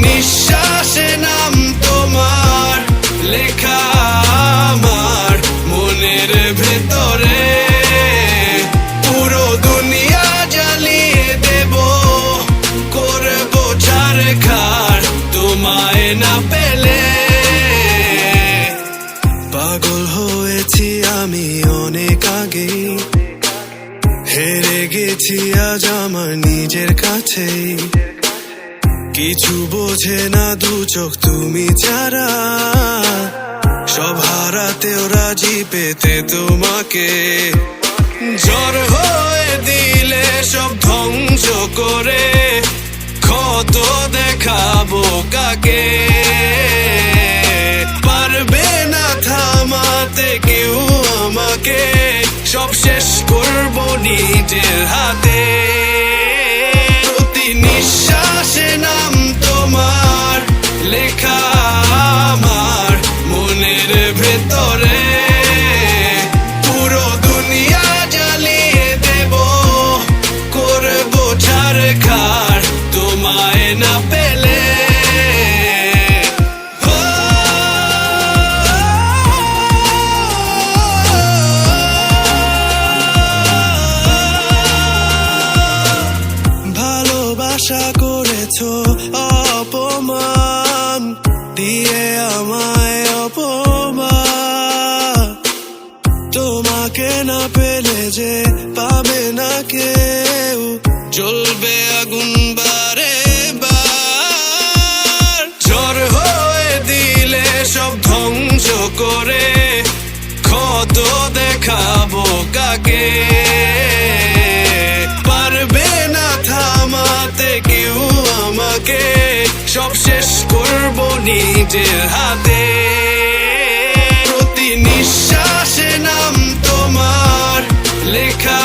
নিঃশ্বাসে নাম তোমার লেখা আমার মনের ভেতরে। পুরো দুনিয়া জ্বালিয়ে দেব, করব ছারখার তোমায় না পেলে। পাগল হয়েছি আমি অনেক আগে, হেরে গেছি আজ আমার নিজের কাছে। কিছু বোঝে না দু চোখ তুমি ছাড়া, সব হারাতেও রাজি পেতে তোমাকে। ঝড় হয়ে দিলে সব ধ্বংস করে, ক্ষত দেখাবো কাকে। পারবে না থামাতে কেউ আমাকে, সব শেষ করবো নিজের হাতে। প্রতি নিঃশ্বাসে নাম তোমার লেখা আমার মনের ভেতরে। পুরো দুনিয়া জ্বালিয়ে দেব, করবো ছারখার তোমায় না পেলে। আশা করেছো অপমান দিয়ে আমায়, অপমান। তোমাকে না পেলে যে পাবে না কেউ, জ্বলবে আগুন বারে বার। ঝড় হয়ে দিলে সব ধ্বংস করে, ক্ষত দেখাবো কাকে। পারবে না থামাতে কেউ আমাকে, সব শেষ করবো নিজের হাতে। প্রতি নিঃশ্বাসে নাম তোমার লেখা